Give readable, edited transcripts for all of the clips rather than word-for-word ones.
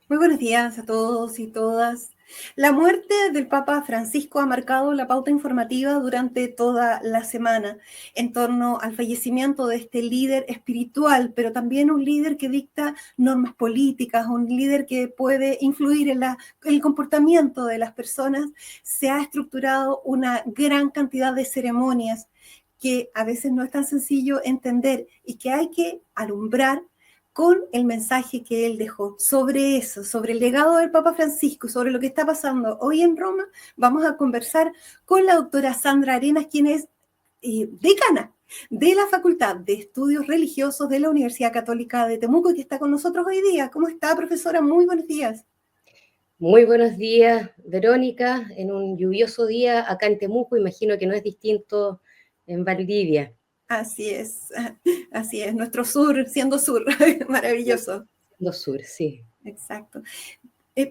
Muy buenos días a todos y todas. La muerte del Papa Francisco ha marcado la pauta informativa durante toda la semana en torno al fallecimiento de este líder espiritual, pero también un líder que dicta normas políticas, un líder que puede influir en el comportamiento de las personas. Se ha estructurado una gran cantidad de ceremonias que a veces no es tan sencillo entender y que hay que alumbrar con el mensaje que él dejó. Sobre eso, sobre el legado del Papa Francisco, sobre lo que está pasando hoy en Roma, vamos a conversar con la doctora Sandra Arenas, quien es decana de la Facultad de Estudios Religiosos de la Universidad Católica de Temuco, y que está con nosotros hoy día. ¿Cómo está, profesora? Muy buenos días. Muy buenos días, Verónica, en un lluvioso día acá en Temuco, imagino que no es distinto en Valdivia. Así es, nuestro sur, siendo sur, maravilloso. Siendo sur, sí. Exacto.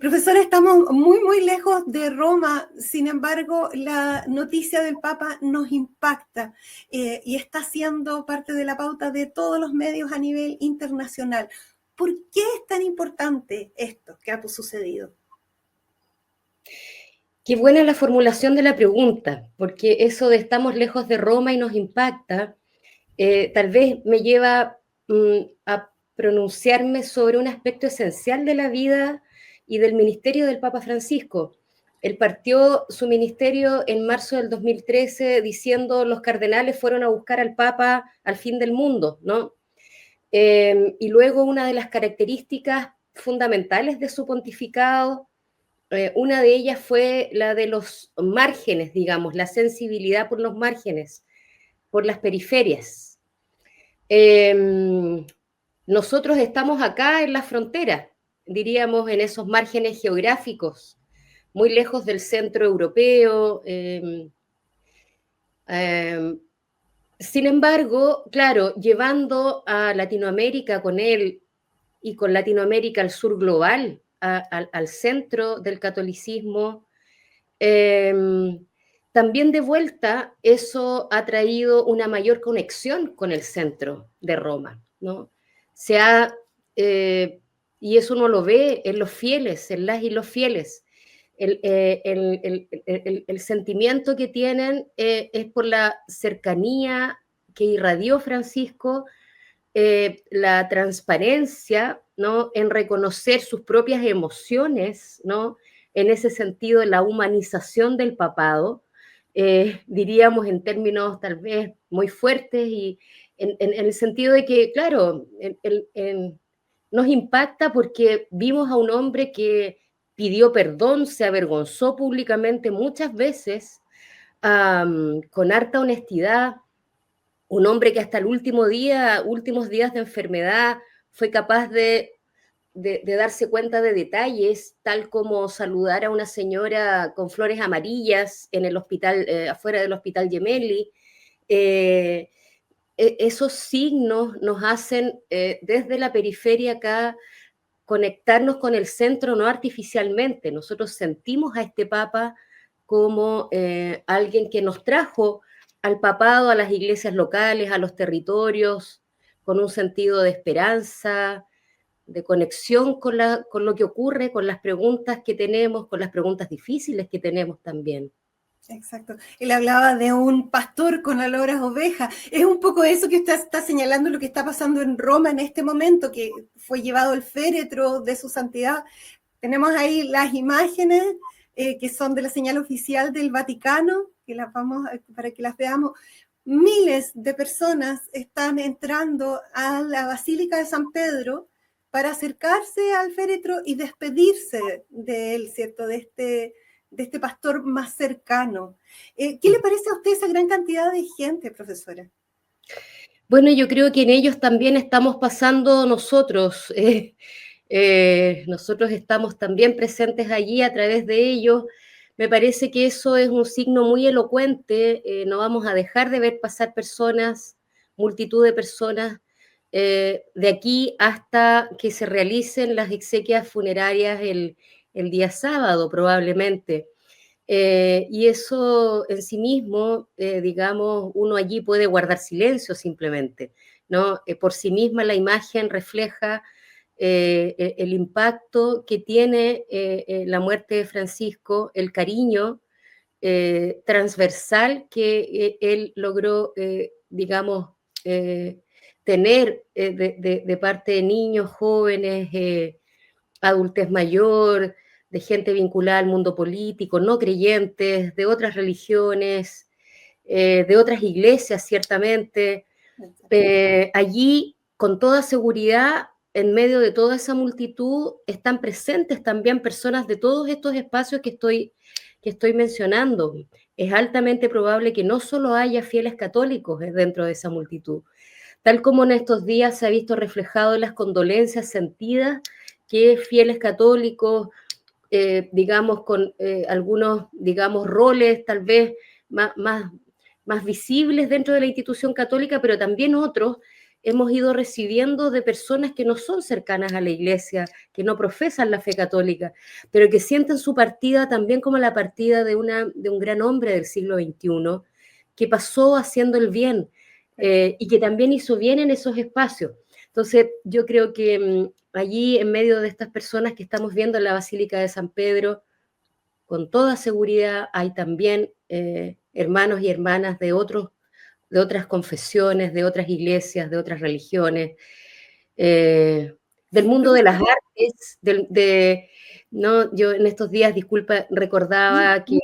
Profesora, estamos muy lejos de Roma, sin embargo, la noticia del Papa nos impacta y está siendo parte de la pauta de todos los medios a nivel internacional. ¿Por qué es tan importante esto que ha sucedido? Qué buena la formulación de la pregunta, porque eso de estamos lejos de Roma y nos impacta, tal vez me lleva a pronunciarme sobre un aspecto esencial de la vida y del ministerio del Papa Francisco. Él partió su ministerio en marzo del 2013 diciendo los cardenales fueron a buscar al Papa al fin del mundo, ¿no? Y luego una de las características fundamentales de su pontificado, una de ellas fue la de los márgenes, digamos, la sensibilidad por los márgenes, por las periferias. Nosotros estamos acá en la frontera, diríamos, en esos márgenes geográficos, muy lejos del centro europeo. Sin embargo, claro, llevando a Latinoamérica con él y con Latinoamérica al sur global, al centro del catolicismo, eh, también de vuelta eso ha traído una mayor conexión con el centro de Roma, ¿no? Se ha, eh, y eso uno lo ve en los fieles, en las y los fieles. El sentimiento que tienen es por la cercanía que irradió Francisco, la transparencia, ¿no? En reconocer sus propias emociones, ¿no? En ese sentido, la humanización del papado, diríamos en términos tal vez muy fuertes y en el sentido de que, claro, nos impacta porque vimos a un hombre que pidió perdón, se avergonzó públicamente muchas veces, con harta honestidad, un hombre que hasta el último día, últimos días de enfermedad, fue capaz de darse cuenta de detalles, tal como saludar a una señora con flores amarillas en el hospital, afuera del hospital Gemelli. Eh, Esos signos nos hacen desde la periferia acá conectarnos con el centro no artificialmente. Nosotros sentimos a este Papa como alguien que nos trajo al papado, a las iglesias locales, a los territorios, con un sentido de esperanza, de conexión con lo que ocurre, con las preguntas que tenemos, con las preguntas difíciles que tenemos también. Exacto. Él hablaba de un pastor con olor a oveja. Es un poco eso que usted está señalando, lo que está pasando en Roma en este momento, que fue llevado el féretro de su santidad. Tenemos ahí las imágenes que son de la señal oficial del Vaticano, que las vamos para que las veamos. Miles de personas están entrando a la Basílica de San Pedro para acercarse al féretro y despedirse de él, ¿cierto? De este pastor más cercano. ¿Qué le parece a usted esa gran cantidad de gente, profesora? Bueno, yo creo que en ellos también estamos pasando nosotros. Nosotros estamos también presentes allí a través de ellos. Me parece que eso es un signo muy elocuente. No vamos a dejar de ver pasar personas, multitud de personas, de aquí hasta que se realicen las exequias funerarias el día sábado, probablemente. Y eso en sí mismo, digamos, uno allí puede guardar silencio simplemente, ¿no? Por sí misma la imagen refleja el impacto que tiene la muerte de Francisco, el cariño transversal que él logró, digamos, tener de parte de niños, jóvenes, adultez mayor, de gente vinculada al mundo político, no creyentes, de otras religiones, de otras iglesias, ciertamente. Allí, con toda seguridad, en medio de toda esa multitud, están presentes también personas de todos estos espacios que estoy mencionando. Es altamente probable que no solo haya fieles católicos dentro de esa multitud, tal como en estos días se ha visto reflejado en las condolencias sentidas que fieles católicos, digamos, con algunos, digamos, roles tal vez más visibles dentro de la institución católica, pero también otros hemos ido recibiendo de personas que no son cercanas a la Iglesia, que no profesan la fe católica, pero que sienten su partida también como la partida de un gran hombre del siglo XXI, que pasó haciendo el bien y que también hizo bien en esos espacios. Entonces, yo creo que allí, en medio de estas personas que estamos viendo en la Basílica de San Pedro, con toda seguridad hay también hermanos y hermanas de otras confesiones, de otras iglesias, de otras religiones, del mundo de las artes, ¿no? Yo en estos días, disculpa, recordaba que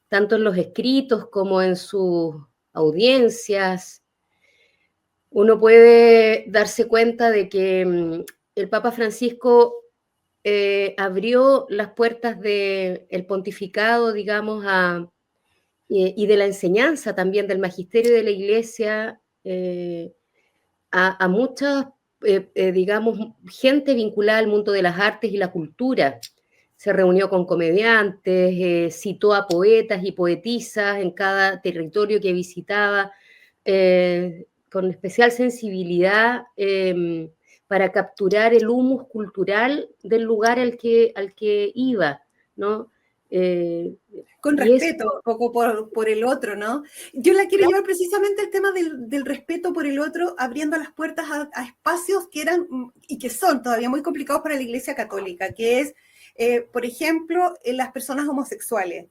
tanto en los escritos como en sus audiencias, uno puede darse cuenta de que el Papa Francisco abrió las puertas del pontificado, digamos, y de la enseñanza también del magisterio de la Iglesia a mucha, digamos, gente vinculada al mundo de las artes y la cultura. Se reunió con comediantes, citó a poetas y poetisas en cada territorio que visitaba, con especial sensibilidad para capturar el humus cultural del lugar al que iba, ¿no? Con respeto, un poco por el otro, ¿no? Yo la quiero llevar precisamente al tema del respeto por el otro, abriendo las puertas a espacios que eran y que son todavía muy complicados para la Iglesia Católica, que es, por ejemplo, las personas homosexuales.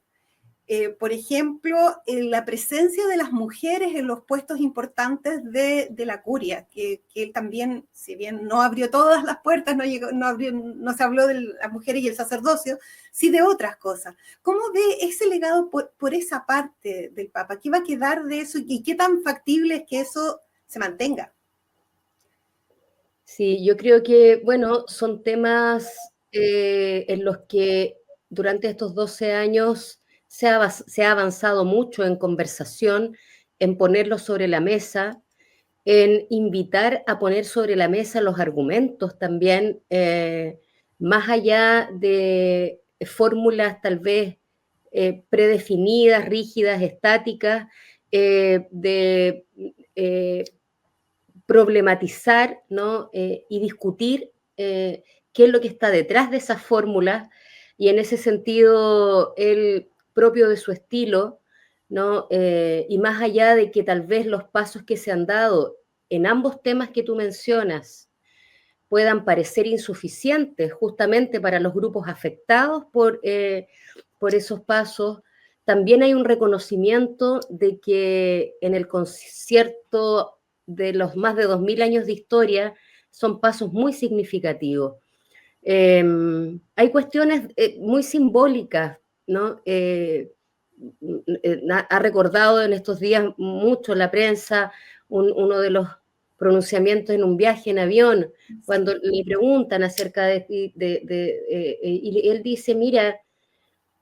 Por ejemplo, la presencia de las mujeres en los puestos importantes de la curia, que él también, si bien no abrió todas las puertas, no se habló de las mujeres y el sacerdocio, sí de otras cosas. ¿Cómo ve ese legado por esa parte del Papa? ¿Qué va a quedar de eso y qué tan factible es que eso se mantenga? Sí, yo creo que, bueno, son temas en los que durante estos 12 años se ha avanzado mucho en conversación, en ponerlos sobre la mesa, en invitar a poner sobre la mesa los argumentos también, más allá de fórmulas tal vez predefinidas, rígidas, estáticas, de problematizar, ¿no? Y discutir qué es lo que está detrás de esas fórmulas, y en ese sentido, él, propio de su estilo, ¿no? Y más allá de que tal vez los pasos que se han dado en ambos temas que tú mencionas puedan parecer insuficientes justamente para los grupos afectados por esos pasos, también hay un reconocimiento de que en el concierto de los más de 2000 años de historia son pasos muy significativos. Hay cuestiones muy simbólicas, ¿no? Ha recordado en estos días mucho la prensa uno de los pronunciamientos en un viaje en avión, cuando le preguntan acerca y él dice, mira,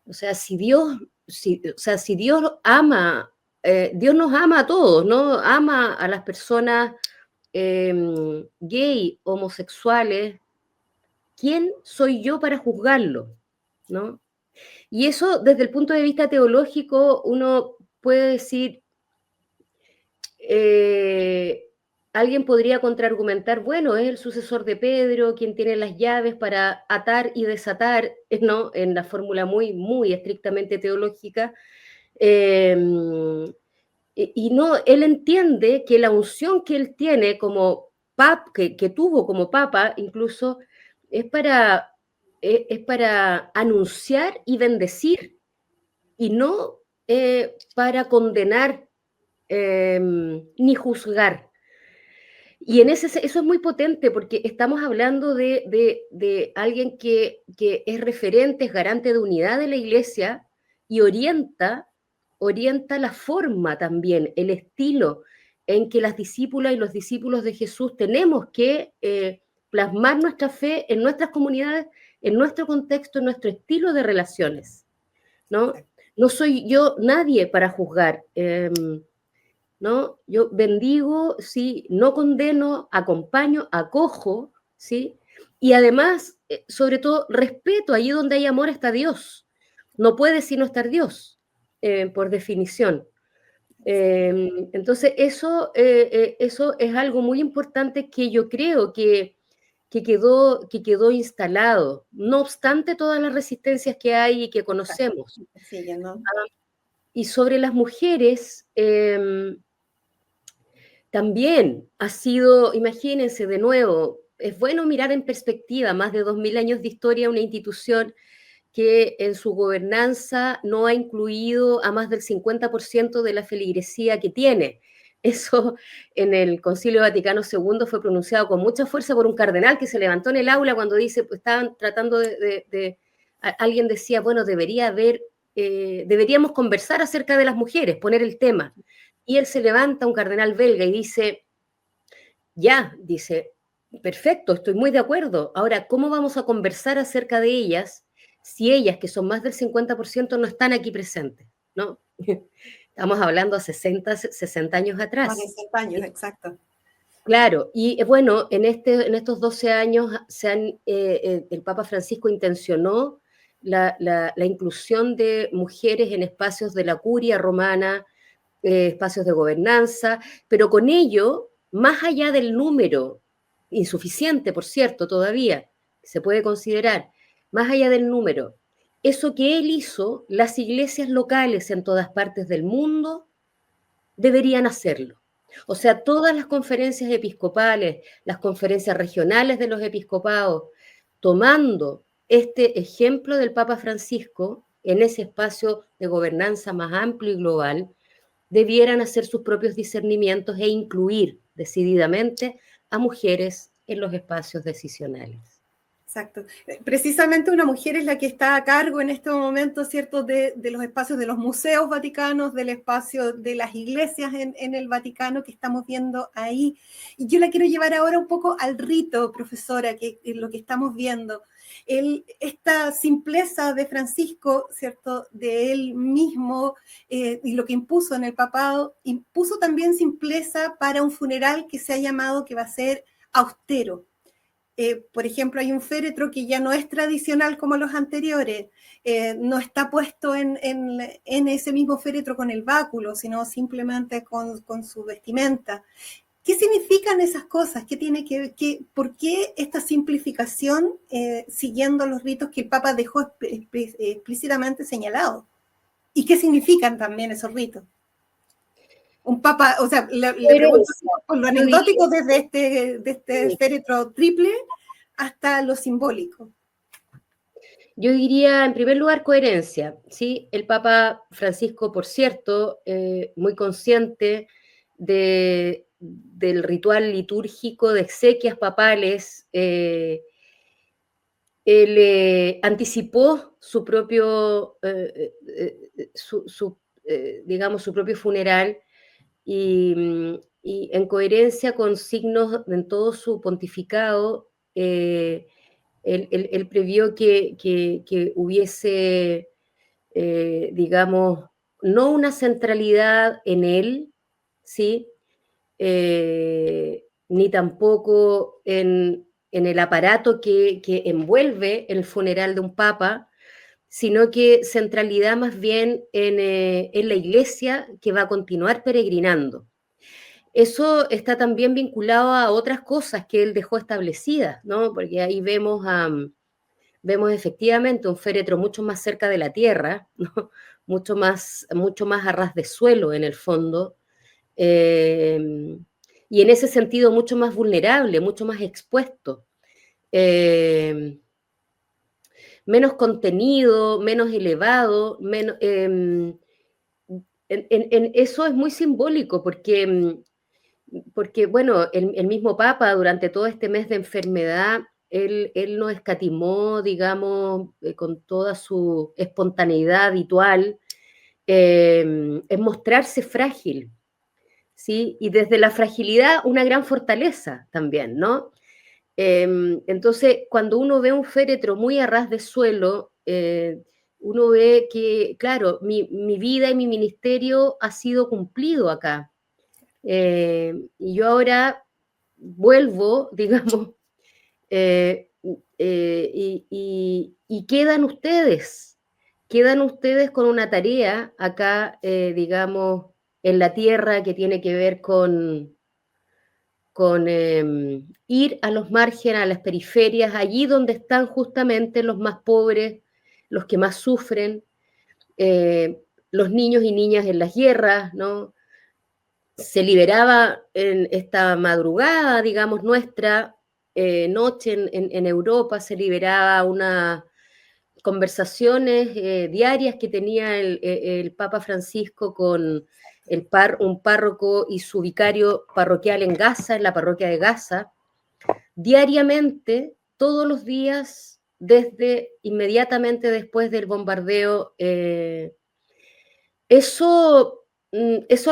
o sea, si Dios ama, Dios nos ama a todos, ¿no? Ama a las personas gay, homosexuales. ¿Quién soy yo para juzgarlo? ¿No? Y eso, desde el punto de vista teológico, uno puede decir, alguien podría contraargumentar, bueno, es el sucesor de Pedro, quien tiene las llaves para atar y desatar, ¿no? En la fórmula muy, muy estrictamente teológica. Y no, él entiende que la unción que él tiene como que tuvo como papa, incluso, es para anunciar y bendecir, y no para condenar ni juzgar. Y eso es muy potente porque estamos hablando de alguien que es referente, es garante de unidad de la iglesia y orienta la forma también, el estilo en que las discípulas y los discípulos de Jesús tenemos que plasmar nuestra fe en nuestras comunidades, en nuestro contexto, en nuestro estilo de relaciones, ¿no? No soy yo nadie para juzgar. ¿No? Yo bendigo, ¿sí? No condeno, acompaño, acojo, ¿sí? Y además, sobre todo, respeto. Allí donde hay amor está Dios. No puede sino estar Dios, por definición. Entonces, eso es algo muy importante que yo creo que quedó instalado, no obstante todas las resistencias que hay y que conocemos. Sí, ¿no? Y sobre las mujeres, también ha sido, imagínense de nuevo, es bueno mirar en perspectiva más de 2000 años de historia, una institución que en su gobernanza no ha incluido a más del 50% de la feligresía que tiene. Eso en el Concilio Vaticano II fue pronunciado con mucha fuerza por un cardenal que se levantó en el aula cuando dice, pues estaban tratando alguien decía, bueno, deberíamos conversar acerca de las mujeres, poner el tema. Y él se levanta, un cardenal belga, y dice, dice, perfecto, estoy muy de acuerdo. Ahora, ¿cómo vamos a conversar acerca de ellas si ellas, que son más del 50%, no están aquí presentes? ¿No? Estamos hablando a 60 años atrás. Más de 60 años, exacto. Claro, y bueno, en estos 12 años el Papa Francisco intencionó la inclusión de mujeres en espacios de la curia romana, espacios de gobernanza, pero con ello, más allá del número, insuficiente, por cierto, todavía, se puede considerar, más allá del número, eso que él hizo, las iglesias locales en todas partes del mundo deberían hacerlo. O sea, todas las conferencias episcopales, las conferencias regionales de los episcopados, tomando este ejemplo del Papa Francisco en ese espacio de gobernanza más amplio y global, debieran hacer sus propios discernimientos e incluir decididamente a mujeres en los espacios decisionales. Exacto. Precisamente una mujer es la que está a cargo en este momento, ¿cierto?, de los espacios de los museos vaticanos, del espacio de las iglesias en el Vaticano que estamos viendo ahí. Y yo la quiero llevar ahora un poco al rito, profesora, que es lo que estamos viendo. Esta simpleza de Francisco, ¿cierto?, de él mismo y lo que impuso en el papado, impuso también simpleza para un funeral que se ha llamado que va a ser austero. Por ejemplo, hay un féretro que ya no es tradicional como los anteriores, no está puesto en ese mismo féretro con el báculo, sino simplemente con su vestimenta. ¿Qué significan esas cosas? ¿Por qué esta simplificación siguiendo los ritos que el Papa dejó explícitamente señalados? ¿Y qué significan también esos ritos? Un papa, o sea, le pregunto por lo anecdótico desde este féretro triple hasta lo simbólico. Yo diría, en primer lugar, coherencia, ¿sí? El Papa Francisco, por cierto, muy consciente del ritual litúrgico de exequias papales, él anticipó su propio, digamos, su propio funeral y en coherencia con signos en todo su pontificado, él previó que hubiese, digamos, no una centralidad en él, ¿sí? Ni tampoco en el aparato que envuelve el funeral de un papa, sino que centralidad más bien en la iglesia que va a continuar peregrinando. Eso está también vinculado a otras cosas que él dejó establecidas, ¿no? Porque ahí vemos efectivamente un féretro mucho más cerca de la tierra, ¿no? Mucho más a ras de suelo en el fondo, y en ese sentido mucho más vulnerable, mucho más expuesto. Menos contenido, menos elevado, menos, eso es muy simbólico porque bueno, el mismo Papa durante todo este mes de enfermedad, él no escatimó, digamos, con toda su espontaneidad habitual, en mostrarse frágil, ¿sí? Y desde la fragilidad una gran fortaleza también, ¿no? Entonces, cuando uno ve un féretro muy a ras de suelo, uno ve que, claro, mi vida y mi ministerio ha sido cumplido acá. Y yo ahora vuelvo, digamos, eh, y quedan ustedes con una tarea acá, digamos, en la tierra que tiene que ver con ir a los márgenes, a las periferias, allí donde están justamente los más pobres, los que más sufren, los niños y niñas en las guerras, ¿no? Se liberaba en esta madrugada, digamos, nuestra noche en Europa, se liberaba unas conversaciones diarias que tenía el Papa Francisco con un párroco y su vicario parroquial en Gaza, en la parroquia de Gaza, diariamente, todos los días, desde inmediatamente después del bombardeo. Eso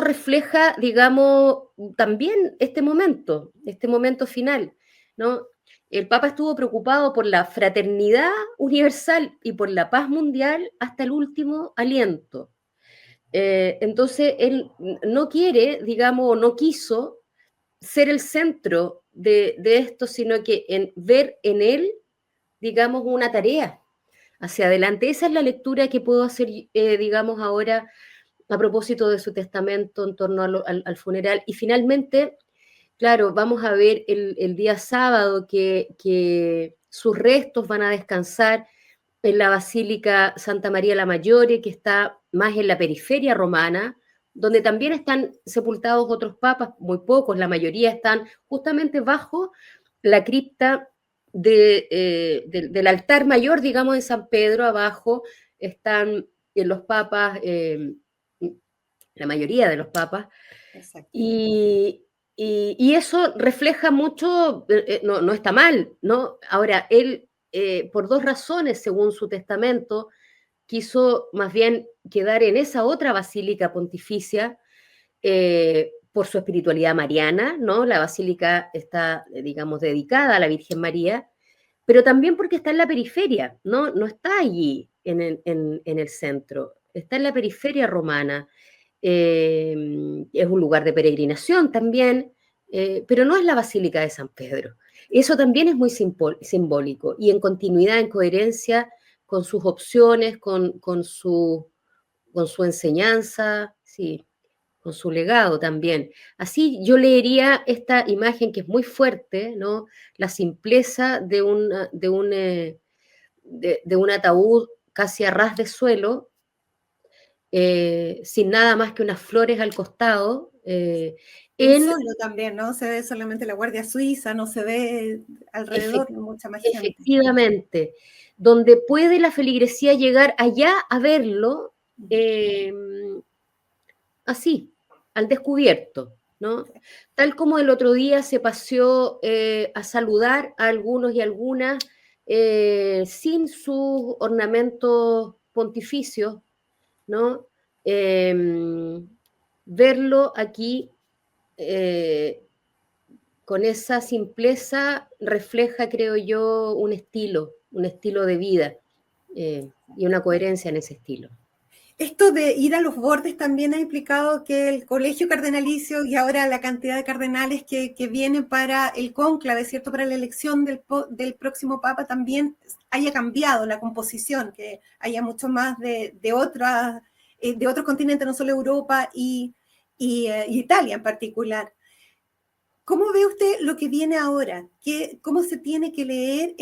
refleja, digamos, también este momento final, ¿no? El Papa estuvo preocupado por la fraternidad universal y por la paz mundial hasta el último aliento. Entonces, él no quiere, digamos, o no quiso ser el centro de esto, sino que ver en él, digamos, una tarea hacia adelante. Esa es la lectura que puedo hacer, digamos, ahora a propósito de su testamento en torno al funeral. Y finalmente, claro, vamos a ver el día sábado que sus restos van a descansar en la Basílica Santa María la Maggiore, que está más en la periferia romana, donde también están sepultados otros papas, muy pocos, la mayoría están justamente bajo la cripta del altar mayor, digamos, de San Pedro, abajo están los papas, la mayoría de los papas, Exacto. y eso refleja mucho, no, no está mal, ¿no? Ahora, él, por dos razones, según su testamento, quiso más bien quedar en esa otra basílica pontificia, por su espiritualidad mariana, ¿no? La basílica está, digamos, dedicada a la Virgen María, pero también porque está en la periferia, ¿no? No está allí en el centro, está en la periferia romana. Es un lugar de peregrinación también, pero no es la Basílica de San Pedro. Eso también es muy simbólico y en continuidad, en coherencia con sus opciones, con su enseñanza, sí, con su legado también. Así yo leería esta imagen que es muy fuerte, ¿no? La simpleza de un ataúd casi a ras de suelo, sin nada más que unas flores al costado, Y en solo también, ¿no? Se ve solamente la Guardia Suiza, no se ve alrededor mucha más gente. efectivamente, donde puede la feligresía llegar allá a verlo, eh, así, al descubierto, ¿no? Tal como el otro día se paseó a saludar a algunos y algunas sin sus ornamentos pontificios, ¿no? Verlo aquí eh, con esa simpleza refleja, creo yo, un estilo de vida y una coherencia en ese estilo. Esto de ir a los bordes también ha implicado que el colegio cardenalicio y ahora la cantidad de cardenales que vienen para el cónclave, ¿cierto? Para la elección del próximo papa también haya cambiado la composición, que haya mucho más de otros continentes, no solo Europa y Italia en particular. ¿Cómo ve usted lo que viene ahora? ¿Cómo se tiene que leer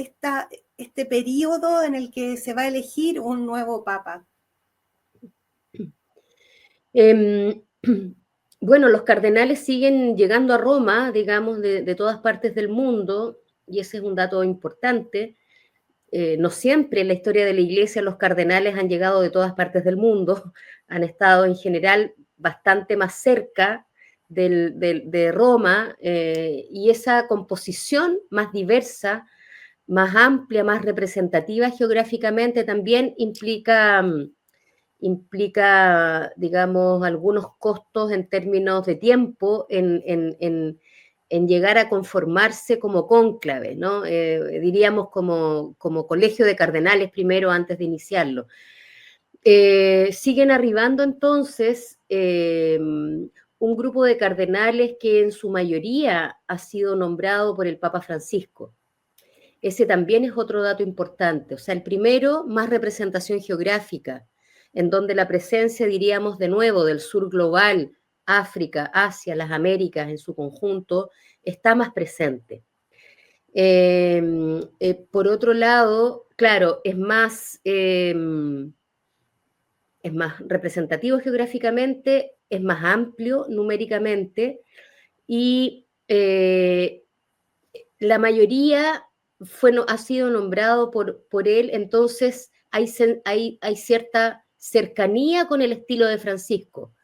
este periodo en el que se va a elegir un nuevo papa? Eh, Bueno, los cardenales siguen llegando a Roma, digamos, de todas partes del mundo, y ese es un dato importante. No siempre en la historia de la Iglesia los cardenales han llegado de todas partes del mundo, han estado en general bastante más cerca de Roma, y esa composición más diversa, más amplia, más representativa geográficamente también implica, digamos, algunos costos en términos de tiempo en llegar a conformarse como cónclave, ¿no? Diríamos como colegio de cardenales primero antes de iniciarlo. Siguen arribando entonces un grupo de cardenales que en su mayoría ha sido nombrado por el Papa Francisco. Ese también es otro dato importante. O sea, el primero, más representación geográfica, en donde la presencia, diríamos de nuevo, del sur global, África, Asia, las Américas en su conjunto, está más presente. Por otro lado, claro, es más representativo geográficamente, es más amplio numéricamente y la mayoría ha sido nombrado por él, entonces hay cierta cercanía con el estilo de Francisco,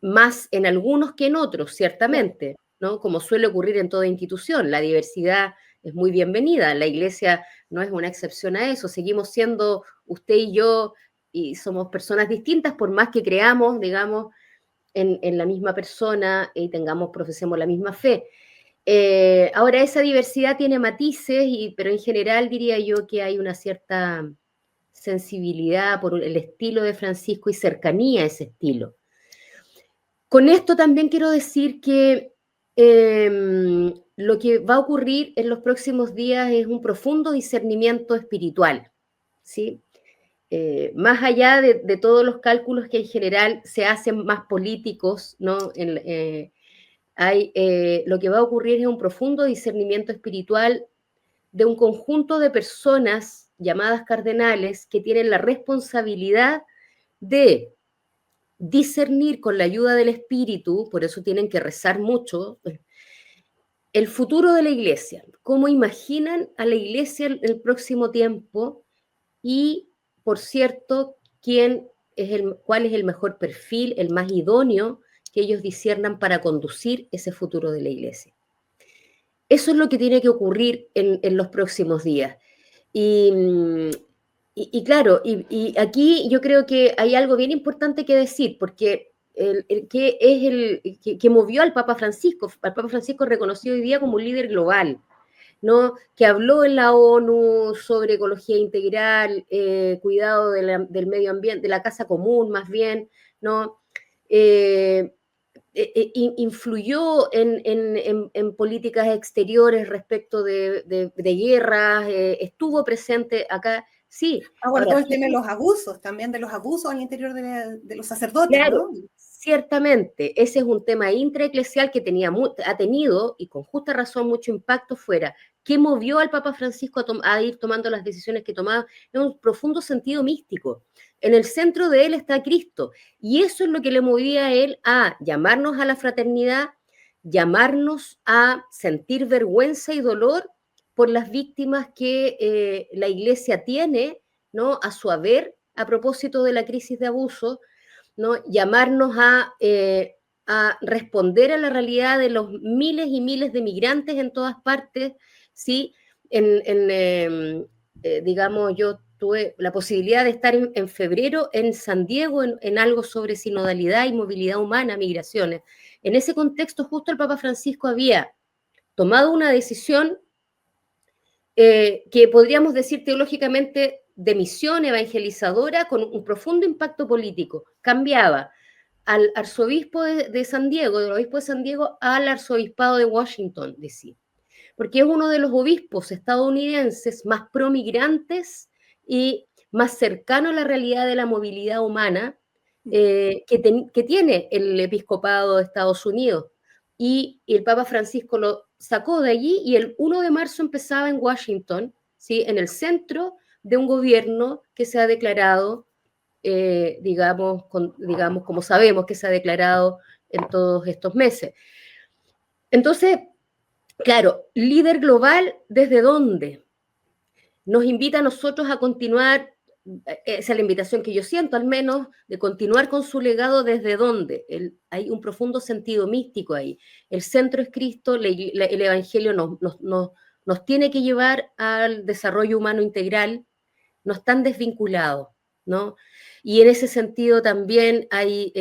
más en algunos que en otros, ciertamente, ¿no? Como suele ocurrir en toda institución, la diversidad es muy bienvenida, la Iglesia no es una excepción a eso, seguimos siendo usted y yo, y somos personas distintas, por más que creamos, digamos, en la misma persona y profesemos la misma fe. Ahora, esa diversidad tiene matices, pero en general diría yo que hay una cierta sensibilidad por el estilo de Francisco y cercanía a ese estilo. Con esto también quiero decir que lo que va a ocurrir en los próximos días es un profundo discernimiento espiritual, ¿sí? Más allá de todos los cálculos que en general se hacen más políticos, ¿no? Lo que va a ocurrir es un profundo discernimiento espiritual de un conjunto de personas llamadas cardenales que tienen la responsabilidad de discernir con la ayuda del Espíritu, por eso tienen que rezar mucho, el futuro de la Iglesia, cómo imaginan a la Iglesia en el próximo tiempo y, por cierto, cuál es el mejor perfil, el más idóneo que ellos disciernan para conducir ese futuro de la Iglesia. Eso es lo que tiene que ocurrir en los próximos días. Y claro, y aquí yo creo que hay algo bien importante que decir, porque que movió al Papa Francisco reconocido hoy día como un líder global, ¿no? Que habló en la ONU sobre ecología integral, cuidado del medio ambiente, de la casa común más bien, ¿no? Influyó en políticas exteriores respecto de guerras, estuvo presente acá, sí. Bueno, todo el tema de los abusos, también de los abusos al interior de los sacerdotes, claro, ¿no? Ciertamente, ese es un tema intraeclesial que ha tenido, y con justa razón, mucho impacto fuera. ¿Qué movió al Papa Francisco a ir tomando las decisiones que tomaba? En un profundo sentido místico. En el centro de él está Cristo, y eso es lo que le movía a él a llamarnos a la fraternidad, llamarnos a sentir vergüenza y dolor por las víctimas que la Iglesia tiene, ¿no? A su haber a propósito de la crisis de abuso, ¿no? Llamarnos a responder a la realidad de los miles y miles de migrantes en todas partes, ¿sí? Digamos, yo tuve la posibilidad de estar en febrero en San Diego en algo sobre sinodalidad y movilidad humana, migraciones. En ese contexto, justo el Papa Francisco había tomado una decisión que podríamos decir teológicamente de misión evangelizadora con un profundo impacto político. Cambiaba al arzobispo de San Diego, del obispo de San Diego, al arzobispado de Washington, D.C., porque es uno de los obispos estadounidenses más promigrantes y más cercano a la realidad de la movilidad humana que tiene el episcopado de Estados Unidos. Y el Papa Francisco lo sacó de allí y el 1 de marzo empezaba en Washington, ¿sí? En el centro de un gobierno que se ha declarado, digamos, como sabemos que se ha declarado en todos estos meses. Entonces, claro, líder global, ¿desde dónde? Nos invita a nosotros a continuar, esa es la invitación que yo siento al menos, de continuar con su legado desde dónde. Hay un profundo sentido místico ahí. El centro es Cristo, el Evangelio nos tiene que llevar al desarrollo humano integral, no están desvinculados, ¿no? Y en ese sentido también hay,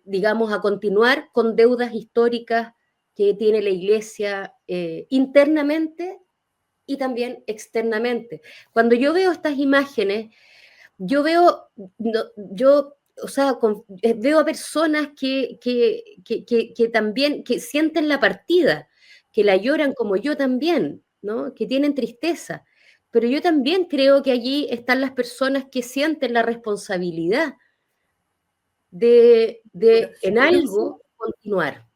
digamos, a continuar con deudas históricas que tiene la Iglesia internamente y también externamente. Cuando yo veo estas imágenes, yo veo, no, yo, o sea, veo a personas que también, que sienten la partida, que la lloran como yo también, ¿no? Que tienen tristeza. Pero yo también creo que allí están las personas que sienten la responsabilidad de en algo continuar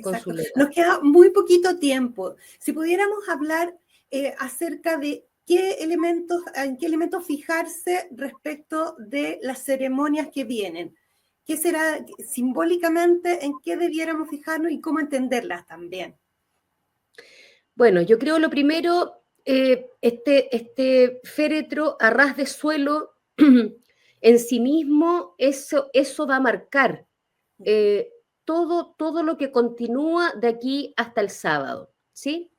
con su Exacto. legado. Nos queda muy poquito tiempo. Si pudiéramos hablar acerca de en qué elementos fijarse respecto de las ceremonias que vienen. ¿Qué será simbólicamente, en qué debiéramos fijarnos y cómo entenderlas también? Bueno, yo creo lo primero, este féretro a ras de suelo en sí mismo, eso va a marcar todo lo que continúa de aquí hasta el sábado, ¿sí?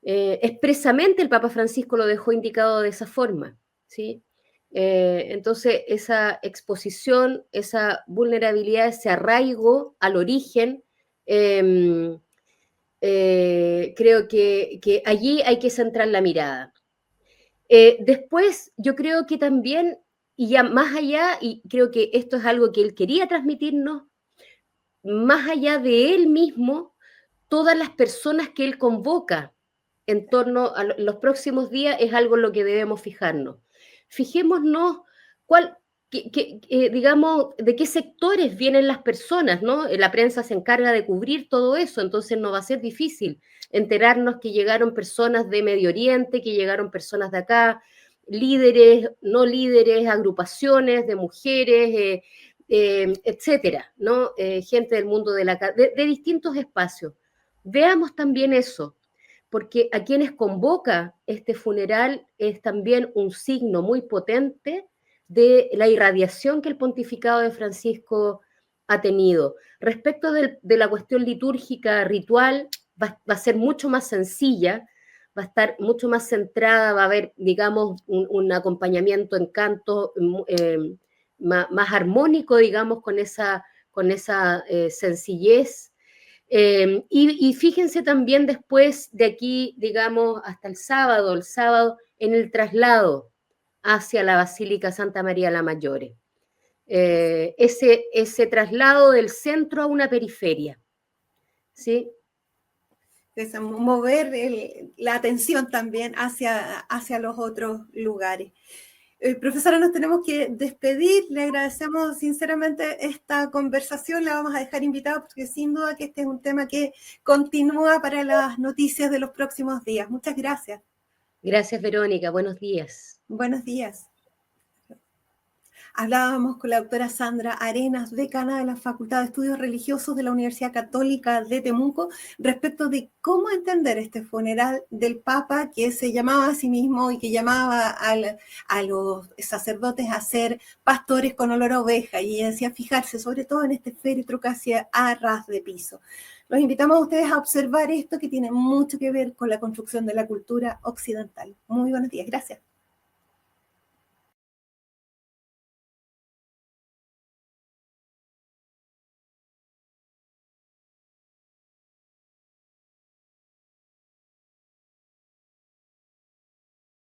Expresamente el Papa Francisco lo dejó indicado de esa forma, ¿sí? Entonces, esa exposición, esa vulnerabilidad, ese arraigo al origen, creo que allí hay que centrar la mirada. Después, yo creo que también, y ya más allá, y creo que esto es algo que él quería transmitirnos, más allá de él mismo, todas las personas que él convoca en torno a los próximos días es algo en lo que debemos fijarnos. Fijémonos digamos, de qué sectores vienen las personas, ¿no? La prensa se encarga de cubrir todo eso, entonces no va a ser difícil enterarnos que llegaron personas de Medio Oriente, que llegaron personas de acá, líderes, no líderes, agrupaciones de mujeres, etcétera, ¿no? Gente del mundo de distintos espacios. Veamos también eso, porque a quienes convoca este funeral es también un signo muy potente de la irradiación que el pontificado de Francisco ha tenido. Respecto de la cuestión litúrgica, ritual, va a ser mucho más sencilla, va a estar mucho más centrada, va a haber, digamos, un acompañamiento en canto más armónico, digamos, con esa sencillez. Y fíjense también después de aquí, digamos, hasta el sábado en el traslado hacia la Basílica Santa María la Maggiore. Ese traslado del centro a una periferia, ¿sí? Es mover la atención también hacia los otros lugares. Profesora, nos tenemos que despedir. Le agradecemos sinceramente esta conversación. La vamos a dejar invitada porque sin duda que este es un tema que continúa para las noticias de los próximos días. Muchas gracias. Gracias, Verónica. Buenos días. Buenos días. Hablábamos con la doctora Sandra Arenas, decana de la Facultad de Estudios Religiosos de la Universidad Católica de Temuco, respecto de cómo entender este funeral del Papa que se llamaba a sí mismo y que llamaba a los sacerdotes a ser pastores con olor a oveja, y decía fijarse sobre todo en este féretro casi a ras de piso. Los invitamos a ustedes a observar esto que tiene mucho que ver con la construcción de la cultura occidental. Muy buenos días, gracias.